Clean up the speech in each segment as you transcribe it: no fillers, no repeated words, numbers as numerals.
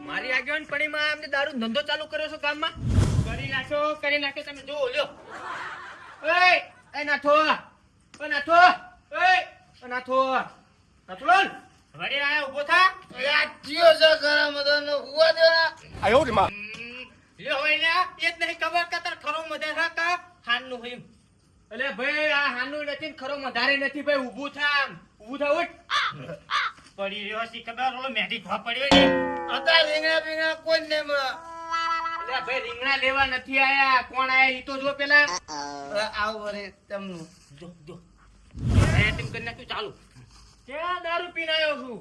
મારી આગેવાનપણીમાં અમને દારૂ ધંધો ચાલુ કર્યો છો ગામમાં? કરી નાખ્યો તમે જો લ્યો. એ નાથો નાથુલાલ વડે આયા ઉભો થા. જીઓ છે ખરા મદનનો હુવા દેના. લ્યો હોય ને એ જ નહીં ખબર કે તાર ખરો મધાર હા કા હાનનું હોય એમ. અલે ભાઈ આ હાનનું નથી ને ખરો મધારે નથી ભાઈ. ઊભું થા ઉઠ. પડી રહ્યો સી ખબર ઓલો મેઢી ખવા પડ્યો ને. અતા રીંગણા પીંગણા કોઈ નહીં મળે. અલે ભાઈ રીંગણા લેવા નથી આયા. કોણ આયા ઈ તો જો પેલા. આવ વરે તમનું જો તેમ કરી નાખ્યું ચાલુ. ક્યાં દારૂ પીને આવ્યો છું?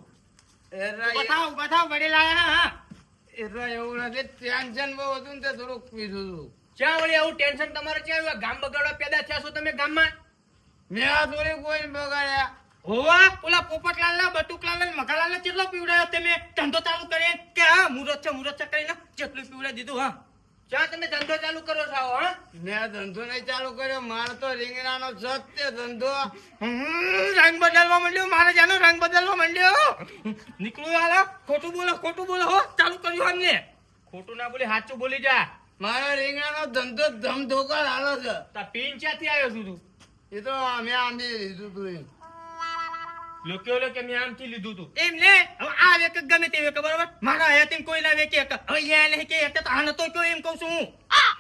બતાવ વડેલા આયા હા. એરા એવું નથી, ટેન્શન બહુ હતું ને તે થોડુંક પીધું હતું. ક્યાં વળી આવું ટેન્શન તમારે ક્યાં આવ્યું? ગામ બગાડવા પેદા થયા છો તમે ગામમાં? મેં આ થોડી કોઈ બગાડ્યા. હોવા ઓલા પોપટલાલ ના બટુકલાલ ને મગાલાલ ને કેટલો પીવડાયો તમે ધંધો ચાલુ કરે કે હા મુરત છે કરીને જેટલું પીવડાવી દીધું હા. ક્યાં તમે ધંધો ચાલુ કરો છો હા? મેં ધંધો નહીં ચાલુ કર્યો, મારે તો રીંગણાનો સત્ય ધંધો. રંગ બદલવા માંડ્યો મારે જાનો રંગ બદલવા માંડ્યો. નીકળું હાલો ખોટું બોલો હો. ચાલુ કર્યું અમને ખોટું ના બોલી સાચું બોલી જા. મારા રીંગણાનો ધંધો ધમધોકાર હાલો છે. તા પીન ક્યાંથી આવ્યો છું તું? એ તો મેં આંબી લીધું તું. લોક્યો કે મેં આમથી લીધું તું એમ ને. હવે આ વેક ગમે તે વેક બરાબર. મારા હયાતીન કોઈ ના વેકે હવે યા નહીં કે એટલે તો આને તો કયો એમ કહું છું હું.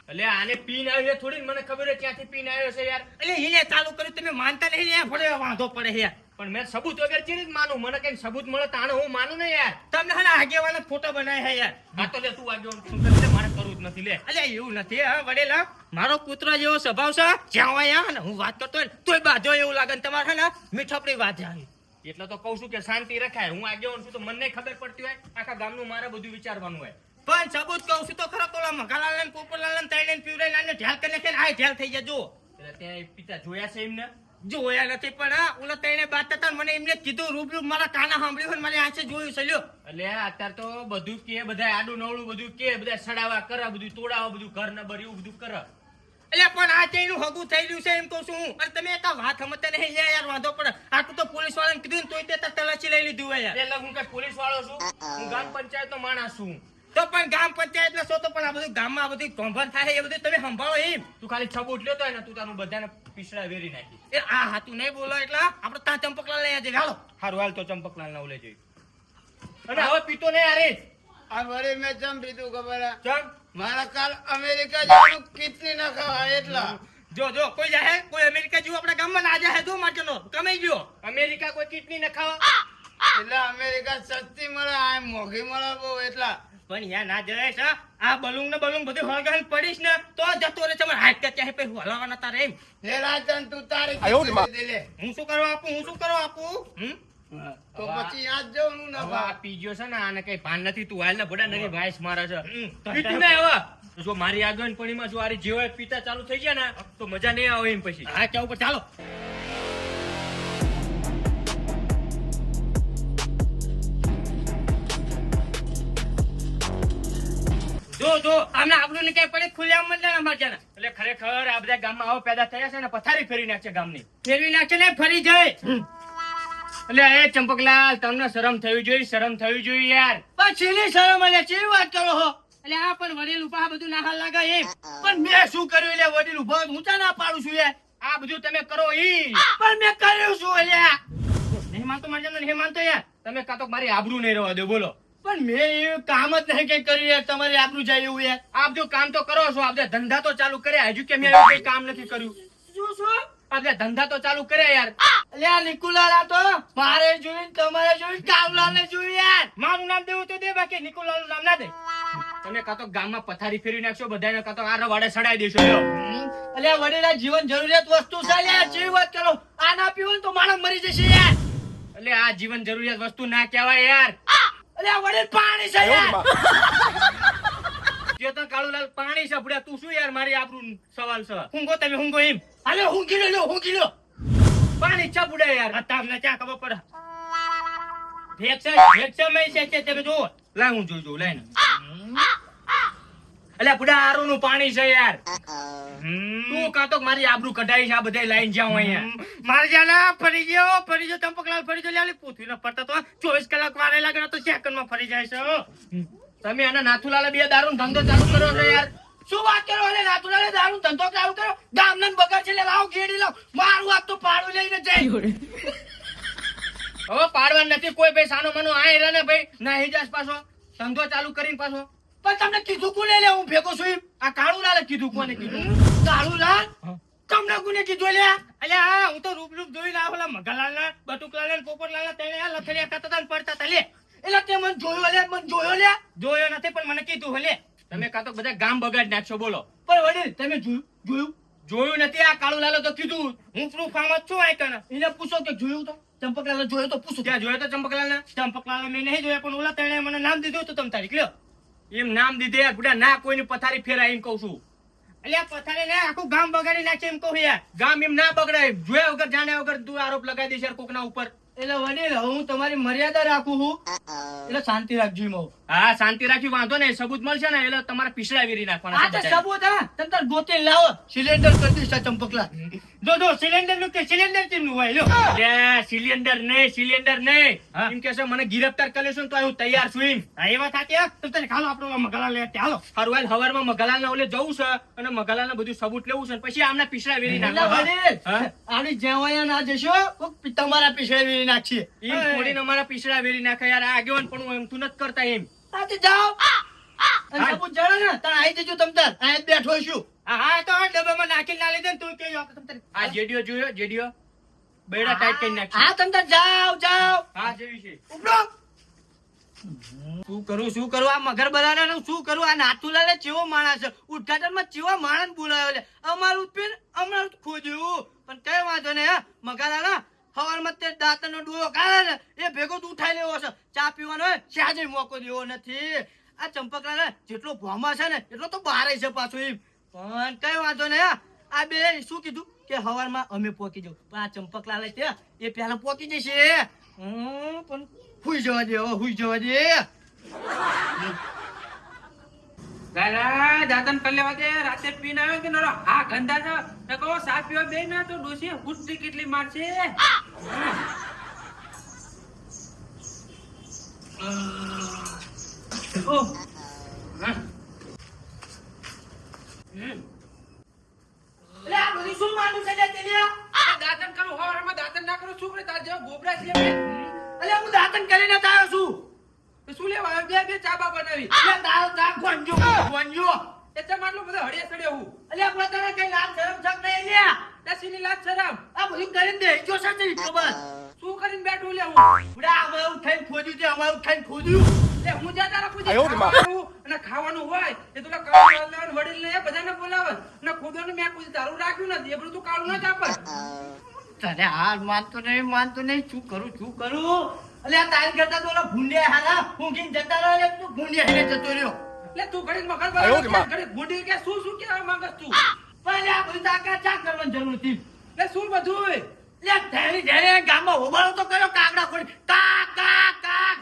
એટલે આને પીન આવ્યો થોડી મને ખબર છે ક્યાંથી પીન આવ્યો છે યાર. એટલે એને ચાલુ કર્યું તમે માનતા નહીં ને ફળે વાંધો પડે યાર. પણ મેં સબૂત વગર ચીરી જ માનું. મને કઈ સબૂત મળે તાણે હું માનું ને યાર. તમને હે આગેવાના ફોટો બનાવ્યા હે યાર. આ તો લે તું આગેવાન મારે કરવું જ નથી લે. એટલે એવું નથી હા વડેલા. મારો કૂતરા જેવો સ્વભાવ છે. જ્યાં હોય ને હું વાત કરતો હોય તોય બાજો એવું લાગે ને તમારે હે ને મીઠાપડી વાત આવી. એટલે તો કહું છું કે શાંતિ રખાય. હું આગેવાન છું તો મને ખબર પડતી હોય. આખા ગામનું મારે બધું વિચારવાનું હોય. પણ સબૂત કહું છું તો ખરા કોલા મગાલાલ ને પોપટલાલ ને તૈણે પીવડાઈને આને ઢાલ કરી નાખે ને આ ઢાલ થઈ જાય જો. એટલે ત્યાં પિતા જોયા છે એમને? જોયા નથી પણ હા ઓલા તૈણે બાત હતા મને એમને કીધું રૂબરૂ મારા કાના સાંભળ્યું મને આંખે જોયું છે લ્યો. એટલે અત્યારે તો બધું કે બધા આડું નવળું બધું કે બધા સડાવા કરે બધું તોડાવા બધું ઘર નંબર એવું બધું કરે. એટલે પણ આ તેનું હગું થઈ રહ્યું છે એમ કહું છું હું. અને તમે એક વાત સમજતા નહીં યાર વાંધો પડે. આટલું તો પોલીસ વાળાને કીધું તોય તે તલાશી લઈ લીધું હોય યાર. એટલે હું કઈ પોલીસ વાળો છું? હું ગ્રામ પંચાયત નો માણસ છું. તો પણ ગ્રામ પંચાયત ના છો તો પણ આ બધું ગામમાં બધી કોંભર થાય એ બધું તમે સંભાળો એમ. તું ખાલી સબૂત લેતો હોય ને તું તારું બધાને પીસડા વેરી નાખી. એ આ હાતું નહીં બોલો એટલે આપણે ત્યાં ચંપકલાલ લઈ જઈએ. હાલો હારું હાલ તો ચંપકલાલ ના ઓલે જઈએ. અને હવે પીતો નહીં યાર. આ વળી મેં ચમ પીધું ખબર? ચમ મારા કાલ અમેરિકા જવાનું કિડની ના ખવાય એટલા. જો કોઈ જાય કોઈ અમેરિકા જેવું આપણા ગામમાં ના જાય જો માટેનો કમાઈ ગયો. અમેરિકા કોઈ કિડની ન ખાવા. એટલે અમેરિકા સસ્તી મળે આ મોંઘી મળે બહુ એટલા. પણ યા ના જઈશ આ બલૂન ને બલૂન બધું હળગાવીને પડીશ ને તો જતો રહે છે. મારે હાથ કે ત્યાં પછી હલાવાના તારે એમ. લે રાજન તું તારી દે લે. હું શું કરવા આપું તો પછી યાદ જવાનું ના હવે આ પીજો છે ને આને કઈ ભાન નથી. તું હાલ ને બડા નરી વાઈસ મારે છે પીતું નહીં હવે. જો મારી આગળપણીમાં જો આરી જેવા પીતા ચાલુ થઈ ગયા ને તો મજા નહીં આવે એમ પછી. હા ક્યાં ઉપર ચાલો. જો આમને આપણું ને કઈ પડે ખુલ્લે આમ મંડળ અમાર છે ને. એટલે ખરેખર આ બધા ગામમાં આવો પેદા થયા છે ને પથારી ફેરી નાખશે ગામની. ફેરવી નાખશે ને ફરી જાય. એટલે એ ચંપકલાલ તમને શરમ થવી જોઈએ યાર. પણ છેલ્લી શરમ એટલે ચેવી વાત કરો છો? એટલે આ પણ વડીલ ઉભા બધું ના લાગે એમ. પણ મેં શું કર્યું એટલે વડીલ ઉભા ઊંચા ના પાડું છું યાર. આ બધું તમે કરો ઈ પણ મેં કર્યું શું એટલે નહીં માનતો મારજો નહીં માનતો યાર. તમે કાં તો મારી આબરૂ નહીં રહેવા દો બોલો. પણ મેં એવું કામ જ નહીં કઈ કર્યું યાર તમારી આબરૂ જાય એવું યાર. આ બધું કામ તો કરો છો. આપણે ધંધા તો ચાલુ કર્યા હજુ કે મેં એવું કઈ કામ નથી કર્યું. શું આપણે ધંધા તો ચાલુ કર્યા યાર. અલ્યા નિકુલાલ આ તો મારે જોઈને તમારે જોઈને કાવલાને જોઈ યાર. મારું નામ દેવું તો દે બાકી નિકુલાલ નું નામ ના દે. તમે કાં તો ગામમાં પથારી ફેરવી નાખશો બધાને કાં તો આ રવાડે સડાઈ દેશો. અલ્યા વડેલા જીવન જરૂરિયાત વસ્તુ છે યાર. જેવી વાત કરો આ ના પીવો તો માણસ મરી જશે યાર. એટલે આ જીવન જરૂરિયાત વસ્તુ ના કહેવાય યાર. અલ્યા વડેલ પાણી છે યાર. જે તો કાળુલાલ પાણી છે ભડ્યા તું શું યાર મારી આબરૂ સવાલ છે. હુંગો તમે હુંગો એમ. હાલે હુંગી લો પાણી છે ભડ્યા યાર. તમને ક્યાં ખબર પડે? ભેક્ષા મેં છે તમે જોવો. લાય હું જોઈ લાય ને. અલ્યા બુડા આરું નું પાણી છે યાર. તું કાં તો મારી આબરૂ કઢાઈ છે આ બધા લાઈન જાવ અહીંયા. મારે જાના ફરી ગયો ચંપકલાલ ફરી ગયો. પૂછવી ન પડતા તો 24 કલાક વારે લાગે તો સેકન્ડ માં ફરી જાય છે. તમે અને નાથુલાલે બે દારૂ ધંધો ચાલુ કરો છો યાર. શું વાત કરો એટલે નાથુલાલે દારૂ ધંધો ચાલુ કરો? ગામના બગાડ છે, લે લાવો ગેડી લાવો. મારું આજ તો પાડું લઈને જાય. હવે પાડવા નથી કોઈ ભાઈ, સાનો મનો આ હેરા ને ભાઈ નાહી જાસ પાછો ધંધો ચાલુ કરીને પાછો. પણ તમને કીધું કોને લે હું ભેગો છું એમ? આ કાળુલાલે કીધું. કોને કીધું? કાળુલાલ તમને કોને કીધું લે? અલ્યા હા, હું તો રૂપ જોઈને આવેલા મગલાલ ના બટુકલાલ ને પોપટલાલ ના તેને લથડિયા કરતા હતા ને પડતા હતા લે. એટલે તે મને જોયો લે, મને જોયો લે. જોયો નથી પણ મને કીધું લે. તમે કાં તો બધા ગામ બગાડ નાખશો બોલો. પણ વડીલ તમે જોયું નથી? આ કાળુલાલે તો કીધું. હું પ્રૂફ આમ જ છું. આ કને એને પૂછો કે જોયું તો? ચંપકલાલ જોયો તો પૂછો. ક્યાં જોયો તો ચંપકલાલ ને? ચંપકલાલ મેં નહીં જોયા, પણ ઓલા તેણે મને નામ દીધું તો તમ તારીખ લ્યો. એમ નામ દીધે ગુડા ના કોઈની પથારી ફેરાય એમ કહું છું. એટલે પથારી ને આખું ગામ બગાડી નાખે એમ કહું યાર. ગામ એમ ના બગડાય. જોયા વગર જાણ્યા વગર તું આરોપ લગાવી દઈશ યાર કોકના ઉપર. એટલે વડીલ હું તમારી મર્યાદા રાખું છું, એટલે શાંતિ રાખજો એમ. હા શાંતિ રાખી, વાંધો નહીં. સબૂત મળશે ને એટલે તમારે પીસડા વેરી નાખવાના. આ સબૂત હા તમે તાર ગોતે લાવો. સિલિન્ડર કરી દઈશ ચંપકલા. જો સિલિન્ડર નું કે સિલિન્ડર કેમ નું હોય લ્યો. સિલિન્ડર નહીં એમ કે છે મને ગિરફતાર કર્યો છે તો હું તૈયાર છું એમ. હા એ વાત સાચી. તો તને ખાલો આપણો મગલાલ લે હાલો. હારું હાલ હવારમાં મગલાલ ના ઓલે જવું છે અને મગલાલ ને બધું સબૂત લેવું છે પછી આમના પીસડા વેરી નાખવા. આની જેવાયા ના જશો તમારા પીસડા વેરી નાખીએ. એમ થોડીને અમારા પીસડા વેરી નાખે યાર. આ આગેવાન પણ એમ તું નથી કરતા એમ. આથી જાઓ અને સબૂત જડો ને તાર આવી જજો તમ તાર. આ બેઠો છું. હા તો ડબ્બામાં નાખી ના લીધે તું કે આ જેડીઓ જોયો જેડીઓ બેડા ટાઈટ કરી નાખી. હા તમ તાર જાઓ. હા જેવી છે ઉપડો. શું કરું આ મગર બધાને શું કરું? આ નાથુલાલે ચેવો માણસ છે. ઉદઘાટનમાં ચેવો માણસ બોલાવ્યો લે. અમારું પીન હમણાં ખોદ્યું પણ કઈ વાંધો નહીં. હા મગાલા હવારમાં તે દાંતનો ડોળો કાઢે ને એ ભેગો જ ઉઠાઈ લેવો છે. ચા પીવાનો હોય સ્યાજે મોકો દેવો નથી. આ ચંપકલાલ જેટલો ભોમા છે ને એટલો તો બહાર છે પાછો એમ. પણ કઈ વાંધો નહીં. આ બે શું કીધું કે હવારમાં અમે પોકી જવું, પણ આ ચંપકલાલ છે એ પેલા પોકી જશે. પણ હુઈ જવા દે, હુઈ જવા દે. ગાલા દાતન કરી લેવા દે. રાતે પીને આવ્યો કે નરો આ ગંદા છે ને કહો સાફ પીવા બે ના તો ડોસી ગુસ્તી કેટલી મારશે. લે આ બધું શું માંડું છે લે તેને? દાતન કરું હવારમાં દાતન ના કરું શું કરે તાર જેવા ગોબરા છે બે. અલે હું દાતન કરીને આવ્યો છું. તો શું લેવા આવ્યો? બે ચાબા બનાવી. લે તારો ચા ગોંજો એ ચમાટલો બધો હડિયા સડ્યો હું. અલે આપણે તને કઈ લાજ શરમ છક નહીં લે. દસીની લાજ શરમ. આ બધું કરીને દે જો સાચી ખબર. શું કરીને બેઠું લે હું? બુડા અમારું ખાઈને ખોદ્યું છે, અમારું ખાઈને ખોદ્યું. લે હું જા તારા પૂછે અને ખાવાનું હોય એ તુલા કાળું વડીલ ને બધાને બોલાવે ને ખુદોને મેં પૂછ્યું તારું રાખ્યું નથી એ બધું તું કાળું ના ચાપર. તને હાલ માનતો નહીં. શું કરું? અલે આ તારી કરતા તો ઓલા ભૂંડિયા હારા હું કીને જતા રહ્યો. લે તું ભૂંડિયા હેને જતો રહ્યો. લે તું ઘડી મગર બરાબર ઘડી ગુડી કે શું કહેવા માંગસ તું? પણ આ બધું તાકા ચા કરવાની જરૂર હતી. લે શું બધું લે ધેરે ગામમાં હોબાળો તો કર્યો કાગડા ખોડી કાક.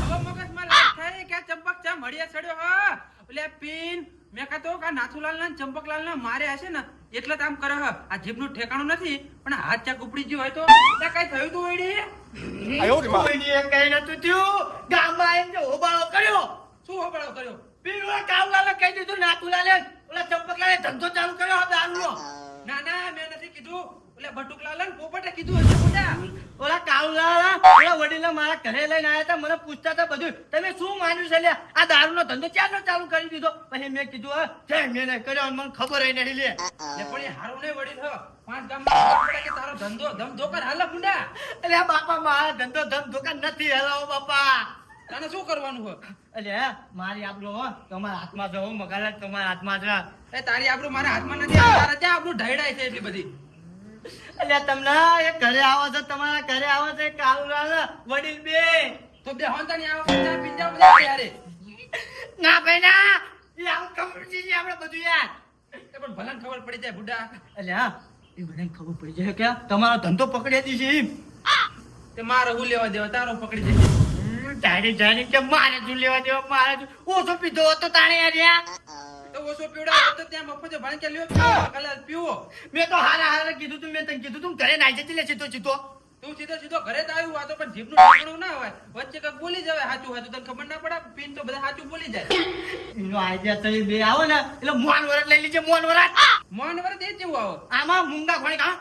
હવે મગજમાં લાગ થાય કે ચંપક ચા મળ્યા છડ્યો હા. એટલે પીન મેં કહેતો કે નાથુલાલ ને ચંપકલાલ ને મારે હશે ને એટલે જ આમ કરે હ. આ જીભનું ઠેકાણું નથી પણ હાથ ચા ઉપડી ગયો હોય તો કઈ થયું તું એડી? કોઈને કઈ નતું થયું. ગામમાં આવીને હોબાળો કર્યો. શું હોબાળો કર્યો? પીવા કાવલાલે કહી દીધું નાથુલાલે ઓલા ચંપકલાલે ધંધો ચાલુ કર્યો દારૂનો. ના મેં નથી કીધું. ઓલા બટુકલાલ ને પોપટે કીધું હશે મોટા. ઓલા કાવલાલા ઓલા વડીલે મારા ઘરે લઈને આવ્યા હતા. મને પૂછતા હતા બધું. તમે શું માન્યું છે લે? આ દારૂનો ધંધો ક્યારનો ચાલુ કરી દીધો? પછી મેં કીધું મેં નહીં કર્યો મને ખબર નહીં લે. પણ એ હારું નહીં વડીલ હ. 5 ગામમાં પડે કે તારો ધંધો ધમધોકર હાલે મુંડા. એટલે બાપા મારા ધંધો ધમધોકા નથી હલાવો બાપા. તને શું કરવાનું હો? એટલે મારી આબરૂ હો તમારા હાથમાં છે. મગાલા તમારા હાથમાં છે. એ તારી આબરૂ મારા હાથમાં નથી. તારા ત્યાં આબરૂ ઢળાય છે એટલી બધી. એટલે તમને એ ઘરે આવો છો, તમારા ઘરે આવો છે કાળુલાલ વડીલ બે તો બે હોંતાની આવો પંજા પિંજા બધા યારે. ના ભાઈ ના એ આવું ખબર છે આપણે બધું યાર. એ પણ ભલાને ખબર પડી જાય બુડા. એટલે હા એ બધાને ખબર પડી જાય કે તમારો ધંધો પકડી દીધી એમ. તે મારે હું લેવા દેવા તારો પકડી જશે. જાણી કે મારે શું લેવા દેવા? મારે ઓછો પીધો હતો તાણે યાર. તો ઓછો પીવડા તો ત્યાં મફત ભાણ કે લ્યો કલાલ પીવો. મેં તો હારા કીધું તું. મેં તને કીધું તું ઘરે નાઈ જતી લે સીધો. તું સીધો સીધો ઘરે જ આવ્યું આ તો પણ જીભનું ઠેકાણું ના હોય વચ્ચે કઈક બોલી જવાય હાચું હાચું તને ખબર ના પડે પીન તો બધા હાચું બોલી જાય એનો આઈડિયા તમે બે આવો ને એટલે મોન વરત લઈ લીજે મોન વરત મોન વરત એ જેવું આવો આમાં મૂંગા ખોણી કા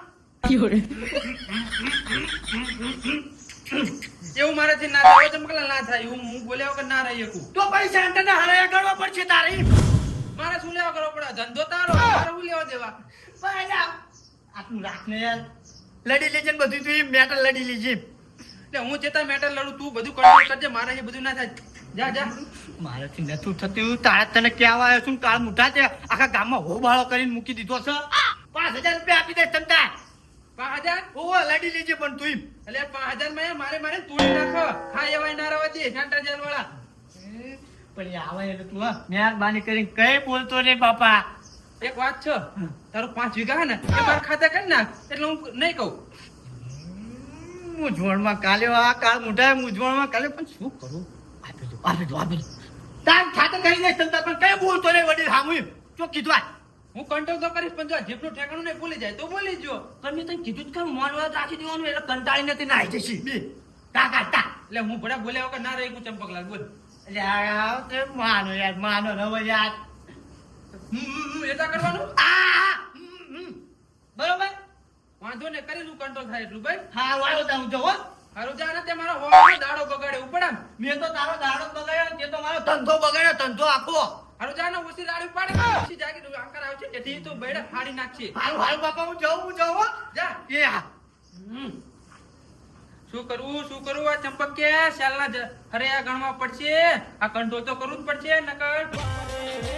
એવું મારાથી ના થાય ચંપકલાલ ના થાય હું બોલ્યા વગર ના રહી શકું તો પૈસા અંતને હરાયા કરવા પડશે તારે મારે શું લેવા કરવો પડે ધંધો તારો મારે શું લેવા દેવા પહેલા આટલું રાખ ને યાર લડી લેજે ને બધું તું મેટર લડી લેજે એટલે હું જેતા મેટર લડું તું બધું કંટ્રોલ કરજે મારે એ બધું ના થાય જા જા મારાથી નતું થતું તારે તને ક્યાં આવ્યો છું કાળ મુઠા છે આખા ગામમાં હોબાળો કરીને મૂકી દીધો છે 5000 રૂપિયા આપી દે તમતા 5000 ઓવો લડી લેજે પણ તું એટલે 5000 માં મારે મારે તોડી નાખ ખા એવાય ના રવા દે ઘાટા જેલ વાળા પણ એ આવે એટલે તું મહેરબાની કરીને કઈ બોલતો રે બાપા એક વાત છે તારું 5 વીઘા હે ને એ મારા ખાતે કરી નાખ એટલે હું નહીં કહું મૂંઝવણમાં કાલે આ કાળ મુઠા મૂંઝવણમાં કાલે પણ શું કરું આપી દો તાર ખાતે કરી દે તમતા પણ કઈ બોલતો રે વડીલ હામું શું કીધું આ હું કંટ્રોલ તો કરીશ પણ જો જીભનું ઠેકાણું નહીં ભૂલી જાય તો બોલી જો પણ મેં તને કીધું જ કે મોનવાદ રાખી દેવાનું એટલે કંટાળી નથી નાઈ જશી બે તા એટલે હું ભડા બોલ્યા વગર ના રહી હું ચંપકલાલ બોલ એટલે આ તે માનો યાર માનો રવ યાર એતા કરવાનું બરોબર વાંધો ને કરી તું કંટ્રોલ થાય એટલું ભાઈ હા વાળો તા જો હો હારું જા ને તે મારો હોવાનો દાડો બગાડે ઉપડા મેં તો તારો દાડો બગાડ્યો તે તો મારો ધંધો બગાડ્યો ધંધો આખો હારું જા ને ઓછી દાડી પાડે ઓછી જાગી તું આંકર આવશે તેથી તો બેડા ફાડી નાખશે હાલ બાપા હું જાઉં હો જા એ હા શું કરવું આ ચંપક કે શાલના હરે આ ગણવા પડશે આ કંટ્રોલ તો કરવું જ પડશે નકર